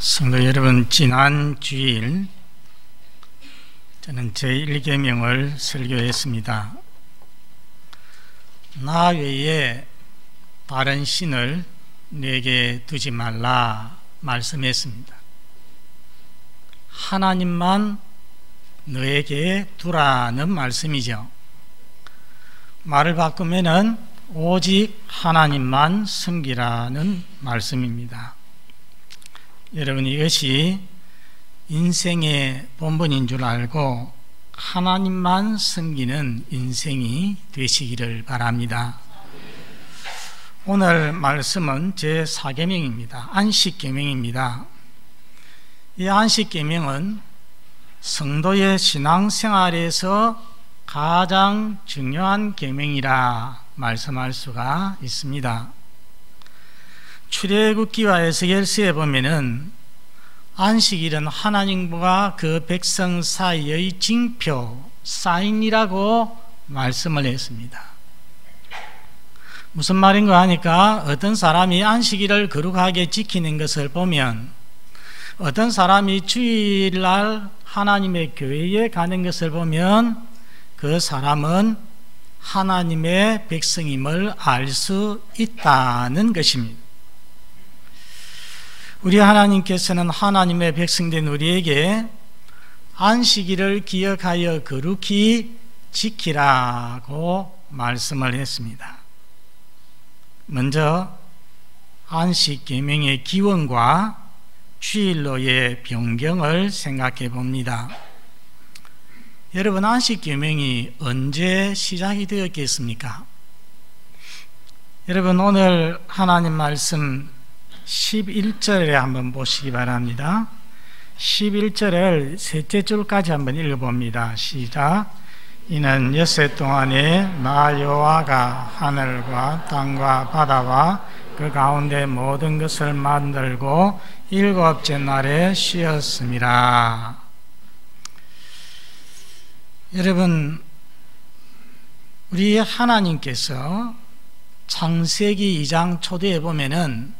성도 여러분, 지난 주일 저는 제1계명을 설교했습니다. 나 외에 다른 신을 내게 두지 말라 말씀했습니다. 하나님만 너에게 두라는 말씀이죠. 말을 바꾸면은 오직 하나님만 섬기라는 말씀입니다. 여러분, 이것이 인생의 본분인 줄 알고 하나님만 섬기는 인생이 되시기를 바랍니다. 오늘 말씀은 제4계명입니다. 안식계명입니다. 이 안식계명은 성도의 신앙생활에서 가장 중요한 계명이라 말씀할 수가 있습니다. 출애굽기와 에스겔서에 보면은 안식일은 하나님과 그 백성 사이의 징표, 사인이라고 말씀을 했습니다. 무슨 말인가 하니까 어떤 사람이 안식일을 거룩하게 지키는 것을 보면, 어떤 사람이 주일날 하나님의 교회에 가는 것을 보면 그 사람은 하나님의 백성임을 알 수 있다는 것입니다. 우리 하나님께서는 하나님의 백성된 우리에게 안식일을 기억하여 거룩히 지키라고 말씀을 했습니다. 먼저 안식계명의 기원과 주일로의 변경을 생각해 봅니다. 여러분, 안식계명이 언제 시작이 되었겠습니까? 여러분, 오늘 하나님 말씀 11절에 한번 보시기 바랍니다. 11절을 셋째 줄까지 한번 읽어봅니다. 시작. 이는 엿새 동안에 나 여호와가 하늘과 땅과 바다와 그 가운데 모든 것을 만들고 일곱째 날에 쉬었음이라. 여러분, 우리 하나님께서 창세기 2장 초대에 보면은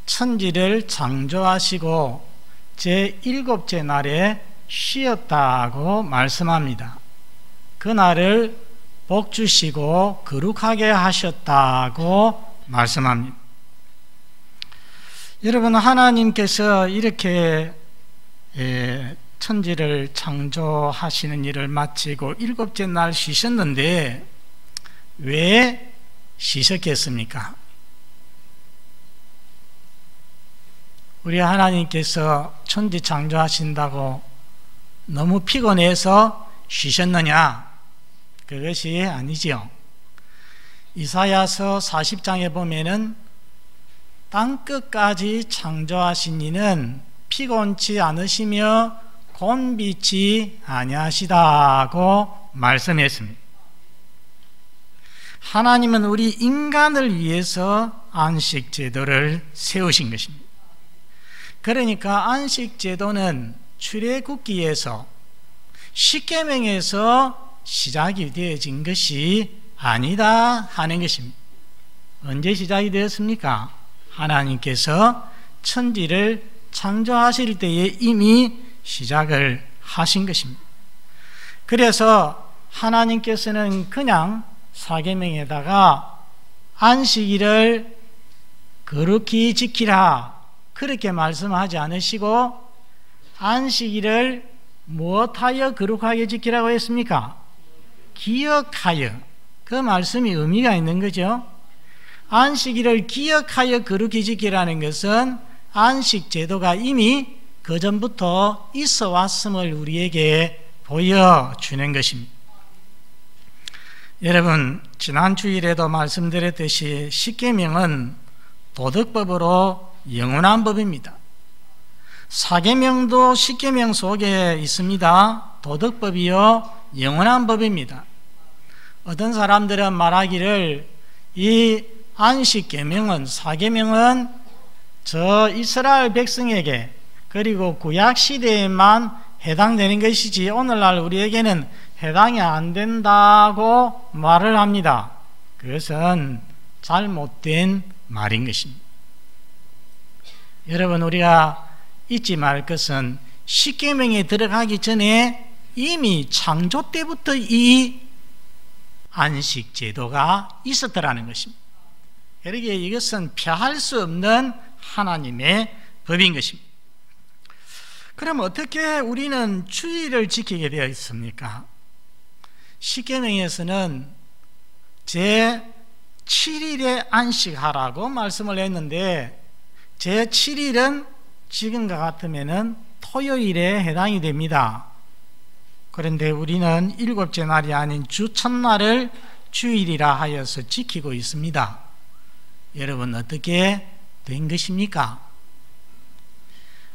천지를 창조하시고 제7째 날에 쉬었다고 말씀합니다. 그날을 복주시고 거룩하게 하셨다고 말씀합니다. 여러분, 하나님께서 이렇게 천지를 창조하시는 일을 마치고 7째 날 쉬셨는데 왜 쉬셨겠습니까? 우리 하나님께서 천지 창조하신다고 너무 피곤해서 쉬셨느냐? 그것이 아니지요. 이사야서 40장에 보면은 땅끝까지 창조하신 이는 피곤치 않으시며 곤비치 아니하시다고 말씀했습니다. 하나님은 우리 인간을 위해서 안식제도를 세우신 것입니다. 그러니까 안식제도는 출애굽기에서 십계명에서 시작이 되어진 것이 아니다 하는 것입니다. 언제 시작이 되었습니까? 하나님께서 천지를 창조하실 때에 이미 시작을 하신 것입니다. 그래서 하나님께서는 그냥 사계명에다가 안식일을 거룩히 지키라 그렇게 말씀하지 않으시고 안식일을 무엇하여 거룩하게 지키라고 했습니까? 기억하여. 그 말씀이 의미가 있는 거죠. 안식일을 기억하여 거룩히 지키라는 것은 안식제도가 이미 그전부터 있어 왔음을 우리에게 보여주는 것입니다. 여러분, 지난 주일에도 말씀드렸듯이 십계명은 도덕법으로 영원한 법입니다. 사계명도 십계명 속에 있습니다. 도덕법이요 영원한 법입니다. 어떤 사람들은 말하기를 이 안식계명은, 사계명은 저 이스라엘 백성에게 그리고 구약시대에만 해당되는 것이지 오늘날 우리에게는 해당이 안 된다고 말을 합니다. 그것은 잘못된 말인 것입니다. 여러분, 우리가 잊지 말 것은 십계명에 들어가기 전에 이미 창조 때부터 이 안식 제도가 있었더라는 것입니다. 그러기에 이것은 피할 수 없는 하나님의 법인 것입니다. 그럼 어떻게 우리는 주일을 지키게 되어 있습니까? 십계명에서는 제7일에 안식하라고 말씀을 했는데 제7일은 지금과 같으면 토요일에 해당이 됩니다. 그런데 우리는 일곱째 날이 아닌 주 첫날을 주일이라 하여서 지키고 있습니다. 여러분 어떻게 된 것입니까?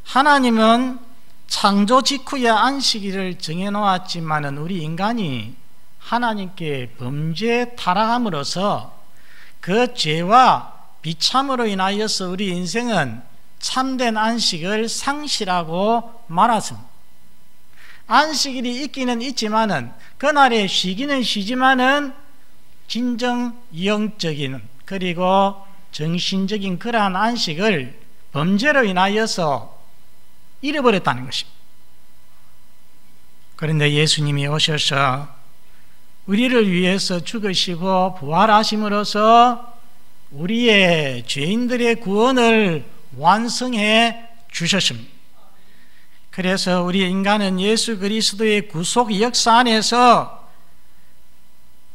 하나님은 창조 직후에 안식일을 정해놓았지만은 우리 인간이 하나님께 범죄에 타락함으로써 그 죄와 비참으로 인하여서 우리 인생은 참된 안식을 상실하고 말았습니다. 안식일이 있기는 있지만은 그날에 쉬기는 쉬지만은 진정 영적인 그리고 정신적인 그러한 안식을 범죄로 인하여서 잃어버렸다는 것입니다. 그런데 예수님이 오셔서 우리를 위해서 죽으시고 부활하심으로써 우리의 죄인들의 구원을 완성해 주셨습니다. 그래서 우리 인간은 예수 그리스도의 구속 역사 안에서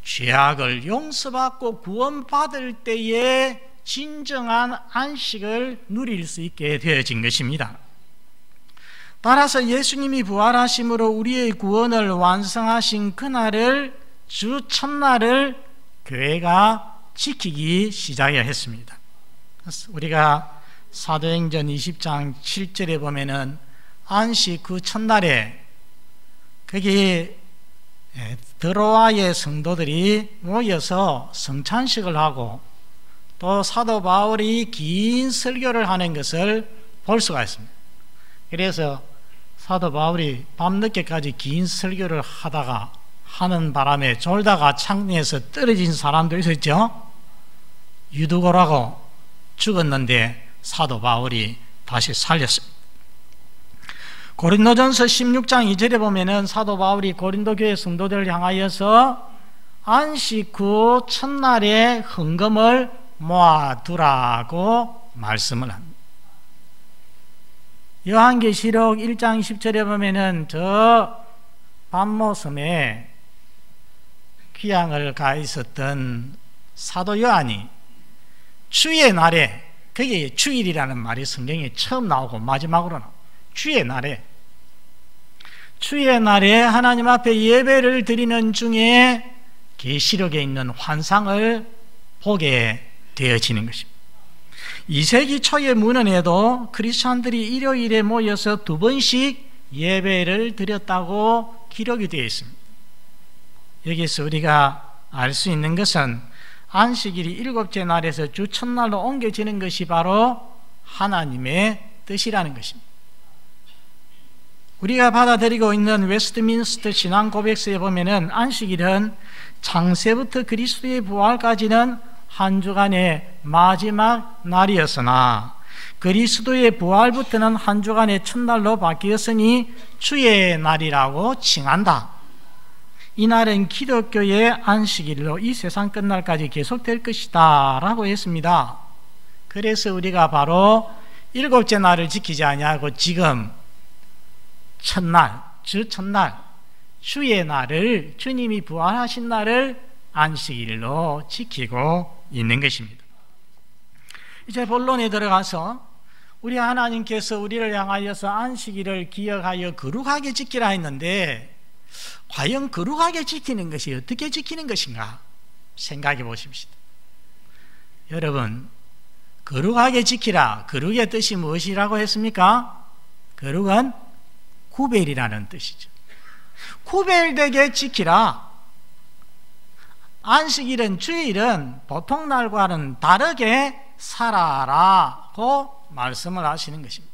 죄악을 용서받고 구원받을 때에 진정한 안식을 누릴 수 있게 되어진 것입니다. 따라서 예수님이 부활하심으로 우리의 구원을 완성하신 그날을 주 첫날을 교회가 지키기 시작했습니다. 우리가 사도행전 20장 7절에 보면은 안식 그 첫날에 거기 드로아의 성도들이 모여서 성찬식을 하고 또 사도 바울이 긴 설교를 하는 것을 볼 수가 있습니다. 그래서 사도 바울이 밤늦게까지 긴 설교를 하다가 하는 바람에 졸다가 창에서 떨어진 사람도 있었죠. 유두고라고 죽었는데 사도 바울이 다시 살렸습니다. 고린도전서 16장 2절에 보면은 사도 바울이 고린도 교회 성도들을 향하여서 안식 후 첫날에 헌금을 모아두라고 말씀을 합니다. 요한계시록 1장 10절에 보면은 저 밤모섬에 귀향을 가 있었던 사도 요한이 주의 날에, 그게 주일이라는 말이 성경에 처음 나오고 마지막으로 나오고 주의 날에 하나님 앞에 예배를 드리는 중에 계시록에 있는 환상을 보게 되어지는 것입니다. 2세기 초의 문헌에도 크리스찬들이 일요일에 모여서 2번씩 예배를 드렸다고 기록이 되어 있습니다. 여기서 우리가 알 수 있는 것은 안식일이 일곱째 날에서 주 첫날로 옮겨지는 것이 바로 하나님의 뜻이라는 것입니다. 우리가 받아들이고 있는 웨스트민스터 신앙 고백서에 보면은 안식일은 창세부터 그리스도의 부활까지는 한 주간의 마지막 날이었으나 그리스도의 부활부터는 한 주간의 첫날로 바뀌었으니 주의 날이라고 칭한다. 이 날은 기독교의 안식일로 이 세상 끝날까지 계속될 것이다 라고 했습니다. 그래서 우리가 바로 일곱째 날을 지키지 아니하고 지금 첫날, 주 첫날, 주의 날을, 주님이 부활하신 날을 안식일로 지키고 있는 것입니다. 이제 본론에 들어가서 우리 하나님께서 우리를 향하여서 안식일을 기억하여 거룩하게 지키라 했는데 과연 거룩하게 지키는 것이 어떻게 지키는 것인가 생각해 보십시오. 여러분, 거룩하게 지키라, 거룩의 뜻이 무엇이라고 했습니까? 거룩은 구별이라는 뜻이죠. 구별되게 지키라. 안식일은, 주일은 보통 날과는 다르게 살아라고 말씀을 하시는 것입니다.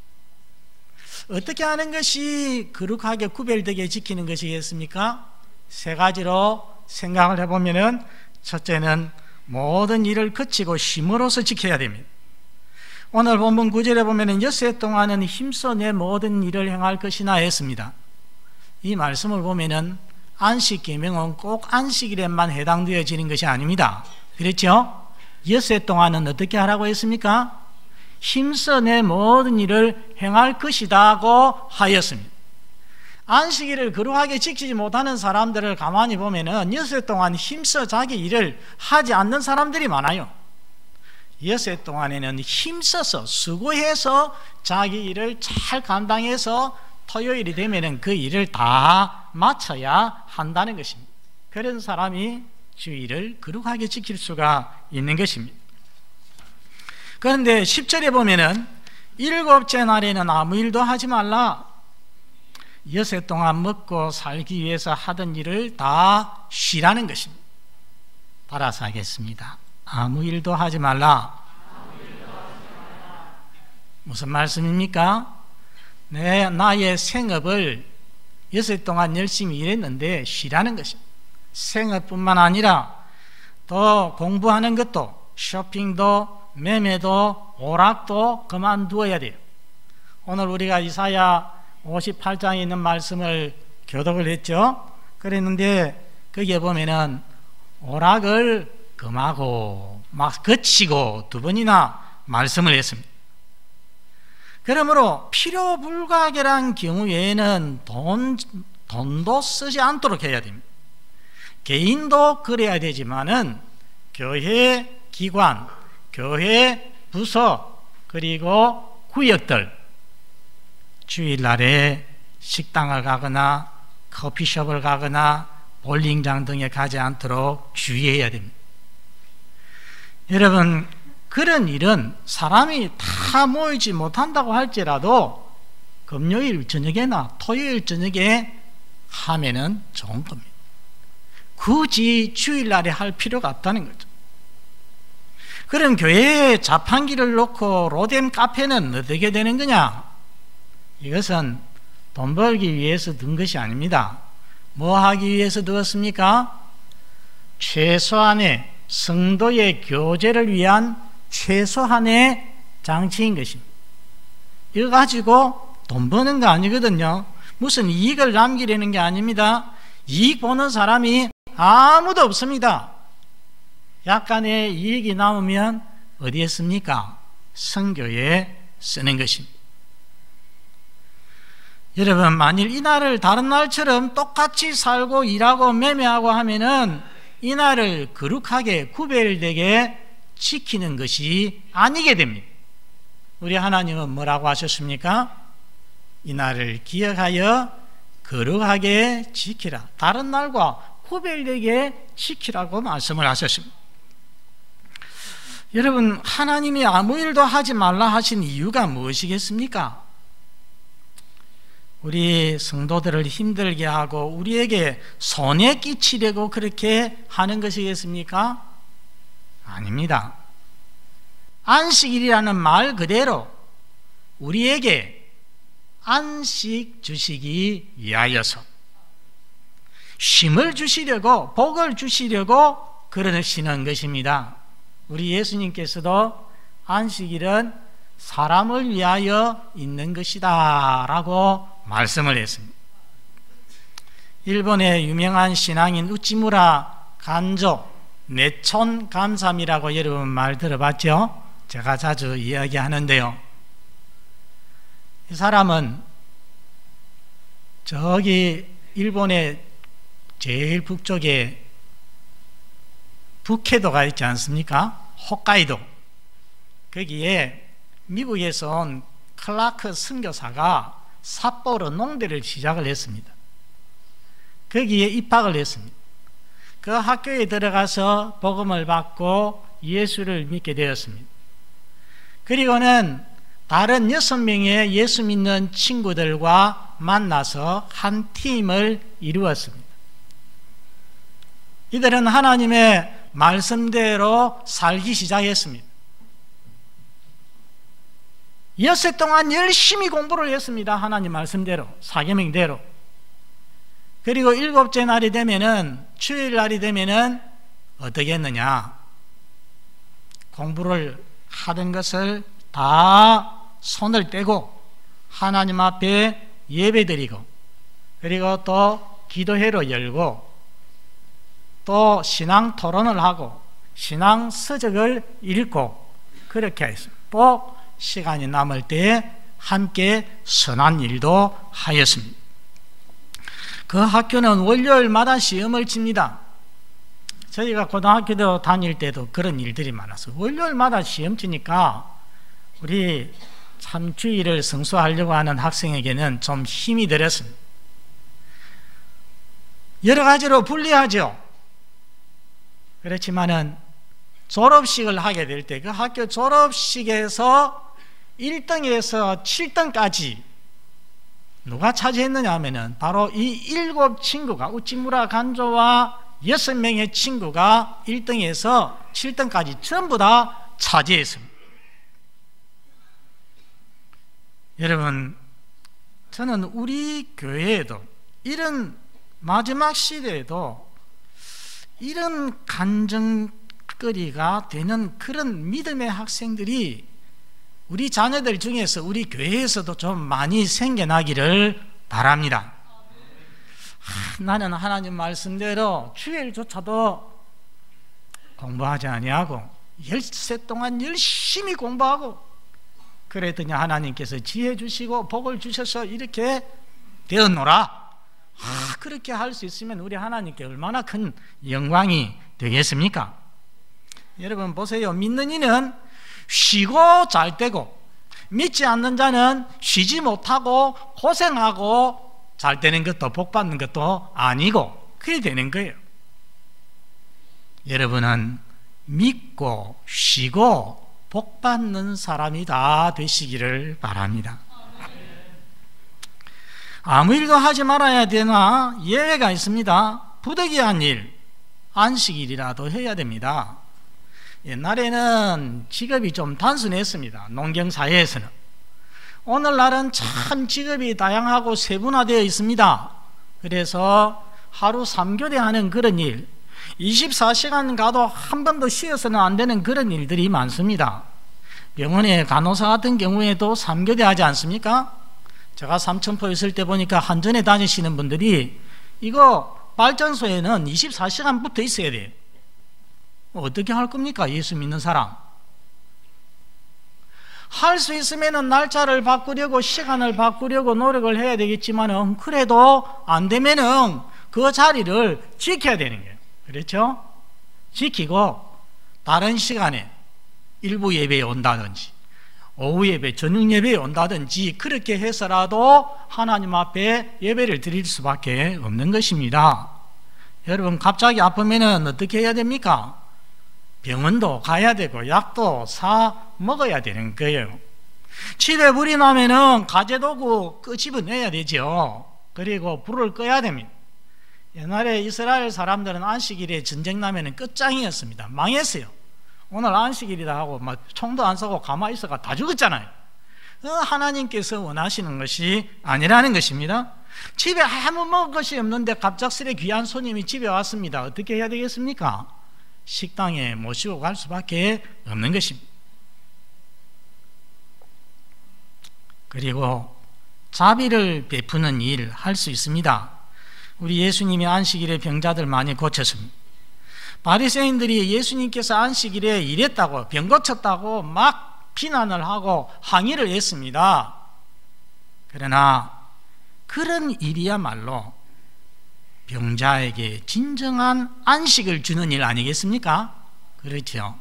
어떻게 하는 것이 거룩하게 구별되게 지키는 것이겠습니까? 3가지로 생각을 해보면은 첫째는 모든 일을 그치고 쉼으로써 지켜야 됩니다. 오늘 본문 9절에 보면 엿새 동안은 힘써 내 모든 일을 행할 것이나 했습니다. 이 말씀을 보면 안식 계명은 꼭 안식일에만 해당되어지는 것이 아닙니다. 그렇죠? 엿새 동안은 어떻게 하라고 했습니까? 힘써 내 모든 일을 행할 것이라고 하였습니다. 안식일을 거룩하게 지키지 못하는 사람들을 가만히 보면 엿새 동안 힘써 자기 일을 하지 않는 사람들이 많아요. 엿새 동안에는 힘써서 수고해서 자기 일을 잘 감당해서 토요일이 되면 그 일을 다 마쳐야 한다는 것입니다. 그런 사람이 주일을 거룩하게 지킬 수가 있는 것입니다. 그런데 10절에 보면은 일곱째 날에는 아무 일도 하지 말라. 엿새 동안 먹고 살기 위해서 하던 일을 다 쉬라는 것입니다. 따라서 하겠습니다. 아무 일도 하지 말라. 무슨 말씀입니까? 나의 생업을 엿새 동안 열심히 일했는데 쉬라는 것입니다. 생업뿐만 아니라 또 공부하는 것도, 쇼핑도, 매매도, 오락도 그만두어야 돼요. 오늘 우리가 이사야 58장에 있는 말씀을 교독을 했죠. 그랬는데 거기에 보면은 오락을 금하고 막 거치고 두 번이나 말씀을 했습니다. 그러므로 필요불가결한 경우 외에는 돈도 쓰지 않도록 해야 됩니다. 개인도 그래야 되지만은 교회 기관, 교회 부서, 그리고 구역들 주일날에 식당을 가거나 커피숍을 가거나 볼링장 등에 가지 않도록 주의해야 됩니다. 여러분, 그런 일은 사람이 다 모이지 못한다고 할지라도 금요일 저녁에나 토요일 저녁에 하면은 좋은 겁니다. 굳이 주일날에 할 필요가 없다는 거죠. 그럼 교회에 자판기를 놓고 로뎀 카페는 어떻게 되는 거냐? 이것은 돈 벌기 위해서 둔 것이 아닙니다. 뭐 하기 위해서 두었습니까? 최소한의 성도의 교제를 위한 최소한의 장치인 것입니다. 이거 가지고 돈 버는 거 아니거든요. 무슨 이익을 남기려는 게 아닙니다. 이익 보는 사람이 아무도 없습니다. 약간의 이익이 남으면 어디에 씁니까? 선교에 쓰는 것입니다. 여러분, 만일 이 날을 다른 날처럼 똑같이 살고 일하고 매매하고 하면은 이 날을 거룩하게 구별되게 지키는 것이 아니게 됩니다. 우리 하나님은 뭐라고 하셨습니까? 이 날을 기억하여 거룩하게 지키라. 다른 날과 구별되게 지키라고 말씀을 하셨습니다. 여러분, 하나님이 아무 일도 하지 말라 하신 이유가 무엇이겠습니까? 우리 성도들을 힘들게 하고 우리에게 손해 끼치려고 그렇게 하는 것이겠습니까? 아닙니다. 안식일이라는 말 그대로 우리에게 안식 주시기 위하여서 쉼을 주시려고, 복을 주시려고 그러시는 것입니다. 우리 예수님께서도 안식일은 사람을 위하여 있는 것이다 라고 말씀을 했습니다. 일본의 유명한 신앙인 우치무라 간조 내촌 감삼이라고 여러분 말 들어봤죠? 제가 자주 이야기하는데요. 이 사람은 저기 일본의 제일 북쪽에 북해도가 있지 않습니까? 홋카이도. 거기에 미국에서 온 클라크 선교사가 삿포로 농대를 시작을 했습니다. 거기에 입학을 했습니다. 그 학교에 들어가서 복음을 받고 예수를 믿게 되었습니다. 그리고는 다른 6명의 예수 믿는 친구들과 만나서 한 팀을 이루었습니다. 이들은 하나님의 말씀대로 살기 시작했습니다. 엿새 동안 열심히 공부를 했습니다. 하나님 말씀대로, 사계명대로. 그리고 일곱째 날이 되면은, 주일날이 되면은 어떻게 했느냐? 공부를 하던 것을 다 손을 떼고 하나님 앞에 예배드리고, 그리고 또 기도회로 열고, 또 신앙 토론을 하고 신앙 서적을 읽고 그렇게 했습니다. 또 시간이 남을 때에 함께 선한 일도 하였습니다. 그 학교는 월요일마다 시험을 칩니다. 저희가 고등학교 다닐 때도 그런 일들이 많았어요. 월요일마다 시험 치니까 우리 참 주의를 성수하려고 하는 학생에게는 좀 힘이 들었습니다. 여러 가지로 불리하죠. 그렇지만은 졸업식을 하게 될 때 그 학교 졸업식에서 1등에서 7등까지 누가 차지했느냐 하면은 바로 이 7친구가, 우찌무라 간조와 6명의 친구가 1등에서 7등까지 전부 다 차지했습니다. 여러분, 저는 우리 교회에도 이런 마지막 시대에도 이런 간증거리가 되는 그런 믿음의 학생들이 우리 자녀들 중에서 우리 교회에서도 좀 많이 생겨나기를 바랍니다. 나는 하나님 말씀대로 주일조차도 공부하지 아니하고 10세 동안 열심히 공부하고 그랬더니 하나님께서 지혜 주시고 복을 주셔서 이렇게 되었노라. 그렇게 할 수 있으면 우리 하나님께 얼마나 큰 영광이 되겠습니까? 여러분 보세요. 믿는 이는 쉬고 잘 되고, 믿지 않는 자는 쉬지 못하고 고생하고 잘 되는 것도 복 받는 것도 아니고 그래 되는 거예요. 여러분은 믿고 쉬고 복 받는 사람이 다 되시기를 바랍니다. 아무 일도 하지 말아야 되나? 예외가 있습니다. 부득이한 일, 안식일이라도 해야 됩니다. 옛날에는 직업이 좀 단순했습니다. 농경사회에서는. 오늘날은 참 직업이 다양하고 세분화되어 있습니다. 그래서 하루 3교대 하는 그런 일, 24시간 가도 한 번도 쉬어서는 안 되는 그런 일들이 많습니다. 병원에 간호사 같은 경우에도 3교대 하지 않습니까? 제가 삼천포에 있을 때 보니까 한전에 다니시는 분들이 이거 발전소에는 24시간 붙어 있어야 돼요. 어떻게 할 겁니까? 예수 믿는 사람. 할 수 있으면 날짜를 바꾸려고 시간을 바꾸려고 노력을 해야 되겠지만 그래도 안 되면은 그 자리를 지켜야 되는 거예요. 그렇죠? 지키고 다른 시간에 일부 예배에 온다든지 오후 예배, 저녁 예배에 온다든지 그렇게 해서라도 하나님 앞에 예배를 드릴 수밖에 없는 것입니다. 여러분 갑자기 아프면은 어떻게 해야 됩니까? 병원도 가야 되고 약도 사 먹어야 되는 거예요. 집에 불이 나면은 가재도구 끄집어내야 되죠. 그리고 불을 꺼야 됩니다. 옛날에 이스라엘 사람들은 안식일에 전쟁 나면은 끝장이었습니다. 망했어요. 오늘 안식일이다 하고 막 총도 안 쏘고 가만히 있어가 다 죽었잖아요. 하나님께서 원하시는 것이 아니라는 것입니다. 집에 아무 먹을 것이 없는데 갑작스레 귀한 손님이 집에 왔습니다. 어떻게 해야 되겠습니까? 식당에 모시고 갈 수밖에 없는 것입니다. 그리고 자비를 베푸는 일 할 수 있습니다. 우리 예수님이 안식일에 병자들 많이 고쳤습니다. 바리새인들이 예수님께서 안식일에 이랬다고 병 고쳤다고 막 비난을 하고 항의를 했습니다. 그러나 그런 일이야말로 병자에게 진정한 안식을 주는 일 아니겠습니까? 그렇죠.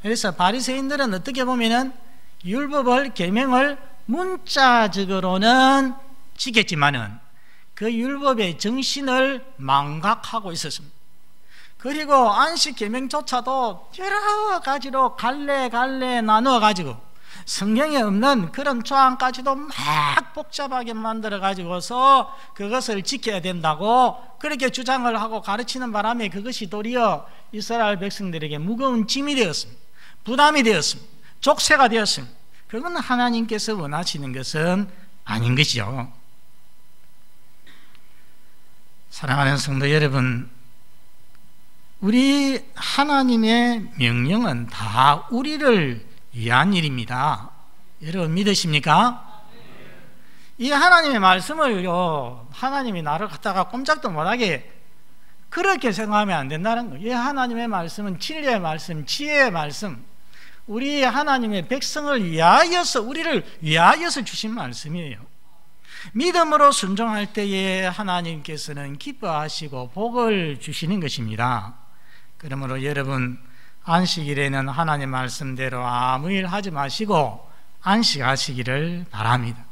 그래서 바리새인들은 어떻게 보면은 율법을 계명을 문자적으로는 지켰지만은 그 율법의 정신을 망각하고 있었습니다. 그리고 안식 계명조차도 여러 가지로 갈래 나누어 가지고 성경에 없는 그런 조항까지도 막 복잡하게 만들어 가지고서 그것을 지켜야 된다고 그렇게 주장을 하고 가르치는 바람에 그것이 도리어 이스라엘 백성들에게 무거운 짐이 되었습니다. 부담이 되었습니다. 족쇄가 되었습니다. 그건 하나님께서 원하시는 것은 아닌 것이죠. 사랑하는 성도 여러분, 우리 하나님의 명령은 다 우리를 위한 일입니다. 여러분 믿으십니까? 이 하나님의 말씀을요, 하나님이 나를 갖다가 꼼짝도 못하게 그렇게 생각하면 안 된다는 거예요. 이 하나님의 말씀은 진리의 말씀, 지혜의 말씀, 우리 하나님의 백성을 위하여서, 우리를 위하여서 주신 말씀이에요. 믿음으로 순종할 때에 하나님께서는 기뻐하시고 복을 주시는 것입니다. 그러므로 여러분, 안식일에는 하나님 말씀대로 아무 일 하지 마시고 안식하시기를 바랍니다.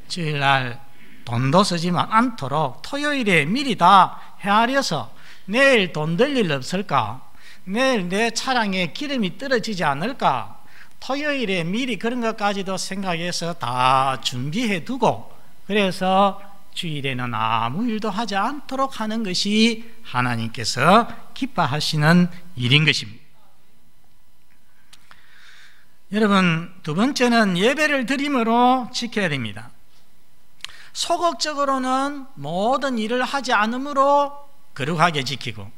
주일날 돈도 쓰지 않도록 토요일에 미리 다 헤아려서 내일 돈 들 일 없을까? 내일 내 차량에 기름이 떨어지지 않을까? 토요일에 미리 그런 것까지도 생각해서 다 준비해 두고, 그래서 주일에는 아무 일도 하지 않도록 하는 것이 하나님께서 기뻐하시는 일인 것입니다. 여러분, 두 번째는 예배를 드림으로 지켜야 됩니다. 소극적으로는 모든 일을 하지 않으므로 거룩하게 지키고,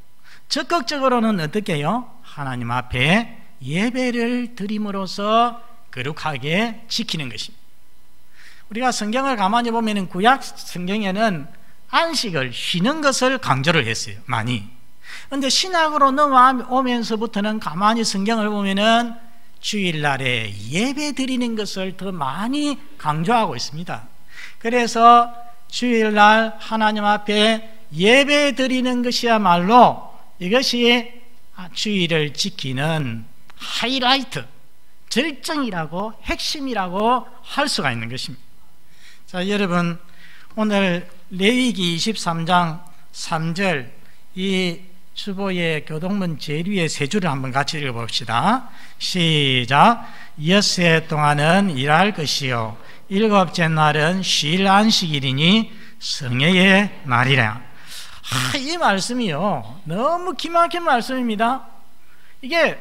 적극적으로는 어떻게 해요? 하나님 앞에 예배를 드림으로써 거룩하게 지키는 것입니다. 우리가 성경을 가만히 보면 구약 성경에는 안식을 쉬는 것을 강조를 했어요, 많이. 그런데 신약으로 넘어오면서부터는 가만히 성경을 보면은 주일날에 예배 드리는 것을 더 많이 강조하고 있습니다. 그래서 주일날 하나님 앞에 예배 드리는 것이야말로 이것이 주일을 지키는 하이라이트, 절정이라고, 핵심이라고 할 수가 있는 것입니다. 자, 여러분, 오늘 레위기 23장 3절 이 주보의 교동문 제일 위에 세 줄을 한번 같이 읽어봅시다. 시작. 엿새 동안은 일할 것이요 일곱째 날은 쉴 안식일이니 성회의 날이라. 이 말씀이요, 너무 기막힌 말씀입니다. 이게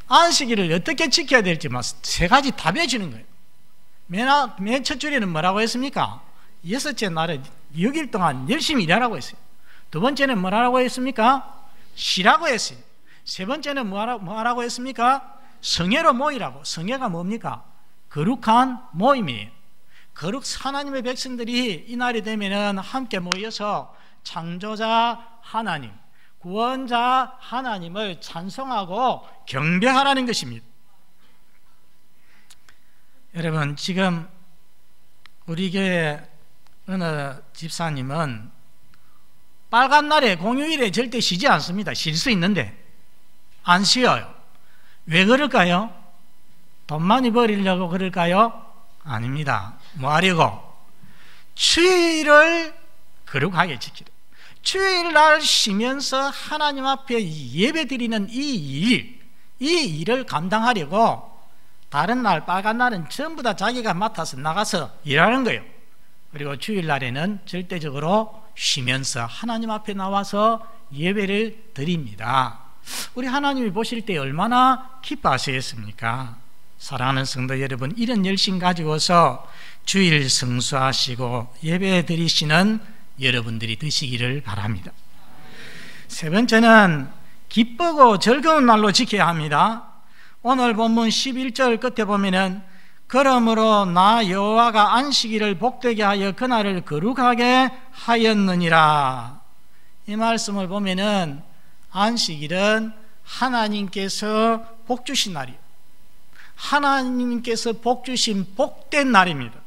안식일을 어떻게 지켜야 될지 세 가지 답해 주는 거예요. 맨 첫 줄에는 뭐라고 했습니까? 여섯째 날에 6일 동안 열심히 일하라고 했어요. 두 번째는 뭐라고 했습니까? 쉬라고 했어요. 세 번째는 뭐라고 했습니까? 성회로 모이라고. 성회가 뭡니까? 거룩한 모임이에요. 거룩 하나님의 백성들이 이 날이 되면은 함께 모여서 창조자 하나님, 구원자 하나님을 찬송하고 경배하라는 것입니다. 여러분, 지금 우리 교회 어느 집사님은 빨간 날에 공휴일에 절대 쉬지 않습니다. 쉴 수 있는데 안 쉬어요. 왜 그럴까요? 돈 많이 벌이려고 그럴까요? 아닙니다. 뭐 하려고? 주일을 거룩하게 지키라. 주일날 쉬면서 하나님 앞에 예배 드리는 이 일을 감당하려고 다른 날 빨간 날은 전부 다 자기가 맡아서 나가서 일하는 거예요. 그리고 주일날에는 절대적으로 쉬면서 하나님 앞에 나와서 예배를 드립니다. 우리 하나님이 보실 때 얼마나 기뻐하시겠습니까? 사랑하는 성도 여러분, 이런 열심 가지고서 주일 성수하시고 예배 드리시는 여러분들이 되시기를 바랍니다. 세 번째는 기쁘고 즐거운 날로 지켜야 합니다. 오늘 본문 11절 끝에 보면은 그러므로 나 여호와가 안식일을 복되게 하여 그날을 거룩하게 하였느니라. 이 말씀을 보면은 안식일은 하나님께서 복 주신 날이에요. 하나님께서 복 주신 복된 날입니다.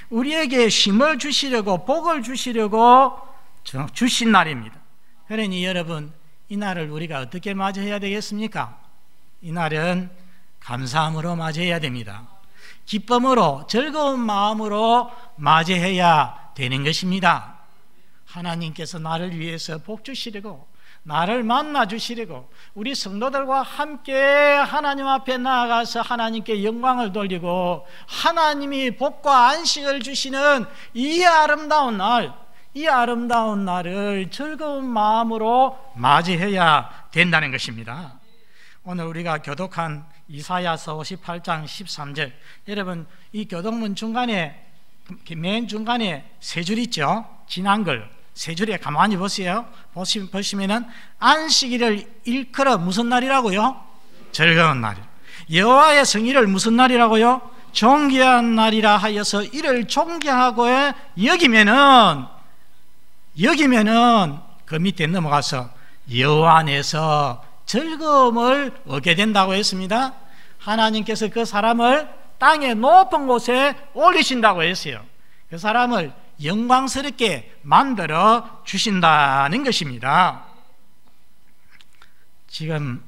우리에게 쉼을 주시려고, 복을 주시려고 주신 날입니다. 그러니 여러분, 이 날을 우리가 어떻게 맞이해야 되겠습니까? 이 날은 감사함으로 맞이해야 됩니다. 기쁨으로, 즐거운 마음으로 맞이해야 되는 것입니다. 하나님께서 나를 위해서 복 주시려고, 나를 만나 주시려고, 우리 성도들과 함께 하나님 앞에 나아가서 하나님께 영광을 돌리고 하나님이 복과 안식을 주시는 이 아름다운 날, 이 아름다운 날을 즐거운 마음으로 맞이해야 된다는 것입니다. 오늘 우리가 교독한 이사야서 58장 13절, 여러분 이 교독문 중간에, 맨 중간에 세 줄 있죠? 지난 걸 세 줄에 가만히 보세요. 보시면은 안식일을 일컬어 무슨 날이라고요? 즐거운 날이에요. 여호와의 성일을 무슨 날이라고요? 존귀한 날이라 하여서 이를 존귀하고 여기면은 그 밑에 넘어가서 여호와 안에서 즐거움을 얻게 된다고 했습니다. 하나님께서 그 사람을 땅의 높은 곳에 올리신다고 했어요. 그 사람을 영광스럽게 만들어 주신다는 것입니다. 지금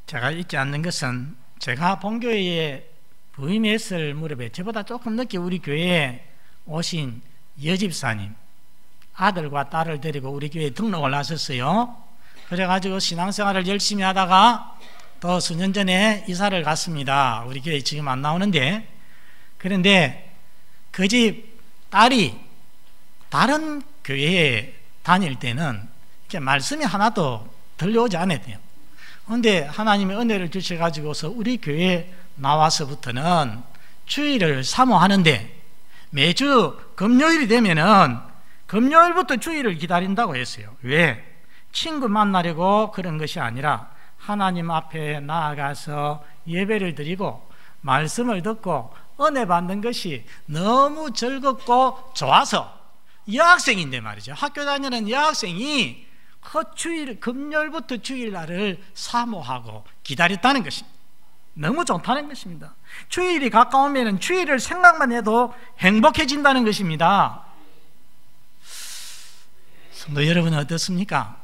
제가 잊지 않는 것은 제가 본교회에 부임했을 무렵에 저보다 조금 늦게 우리 교회에 오신 여집사님 아들과 딸을 데리고 우리 교회에 등록을 하셨어요. 그래가지고 신앙생활을 열심히 하다가 또 수년 전에 이사를 갔습니다. 우리 교회 지금 안 나오는데, 그런데 그 집 딸이 다른 교회에 다닐 때는 이렇게 말씀이 하나도 들려오지 않았대요. 그런데 하나님의 은혜를 주셔가지고서 우리 교회에 나와서부터는 주일을 사모하는데 매주 금요일이 되면은 금요일부터 주일을 기다린다고 했어요. 왜? 친구 만나려고 그런 것이 아니라 하나님 앞에 나아가서 예배를 드리고 말씀을 듣고 은혜 받는 것이 너무 즐겁고 좋아서, 여학생인데 말이죠. 학교 다니는 여학생이 주일, 금요일부터 주일날을 사모하고 기다렸다는 것입니다. 너무 좋다는 것입니다. 주일이 가까우면 주일을 생각만 해도 행복해진다는 것입니다. 성도 여러분은 어떻습니까?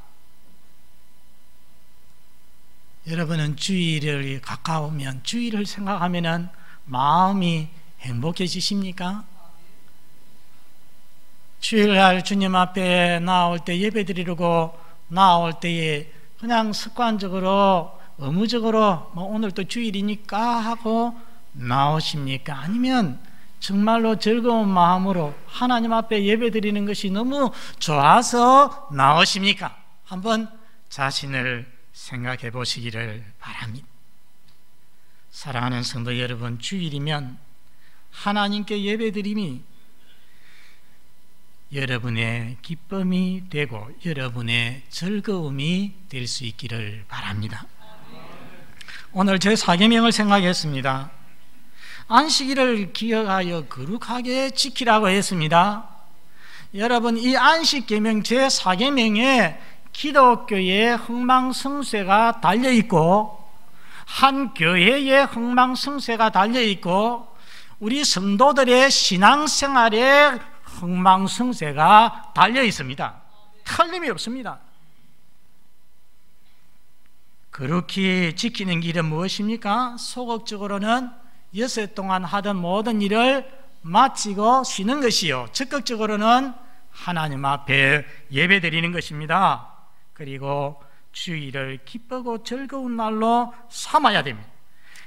여러분은 주일이 가까우면, 주일을 생각하면 마음이 행복해지십니까? 주일날 주님 앞에 나올 때 예배 드리려고 나올 때에 그냥 습관적으로 의무적으로 오늘 또 주일이니까 하고 나오십니까? 아니면 정말로 즐거운 마음으로 하나님 앞에 예배 드리는 것이 너무 좋아서 나오십니까? 한번 자신을 생각해 보시기를 바랍니다. 사랑하는 성도 여러분, 주일이면 하나님께 예배드림이 여러분의 기쁨이 되고 여러분의 즐거움이 될 수 있기를 바랍니다. 오늘 제 사계명을 생각했습니다. 안식일을 기억하여 거룩하게 지키라고 했습니다. 여러분, 이 안식계명 제 사계명에 기독교의 흥망성쇠가 달려있고 한 교회의 흥망성쇠가 달려있고 우리 성도들의 신앙생활에 흥망성쇠가 달려있습니다. 틀림이 없습니다. 그렇게 지키는 길은 무엇입니까? 소극적으로는 여섯 동안 하던 모든 일을 마치고 쉬는 것이요, 적극적으로는 하나님 앞에 예배드리는 것입니다. 그리고 주일을 기쁘고 즐거운 날로 삼아야 됩니다.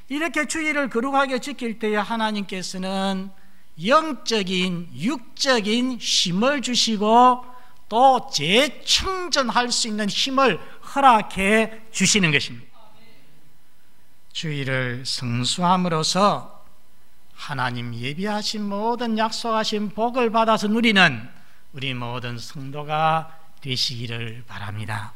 이렇게 주일을 거룩하게 지킬 때에 하나님께서는 영적인, 육적인 힘을 주시고 또 재충전할 수 있는 힘을 허락해 주시는 것입니다. 주일을 성수함으로써 하나님 예비하신 모든 약속하신 복을 받아서 누리는 우리 모든 성도가 되시기를 바랍니다.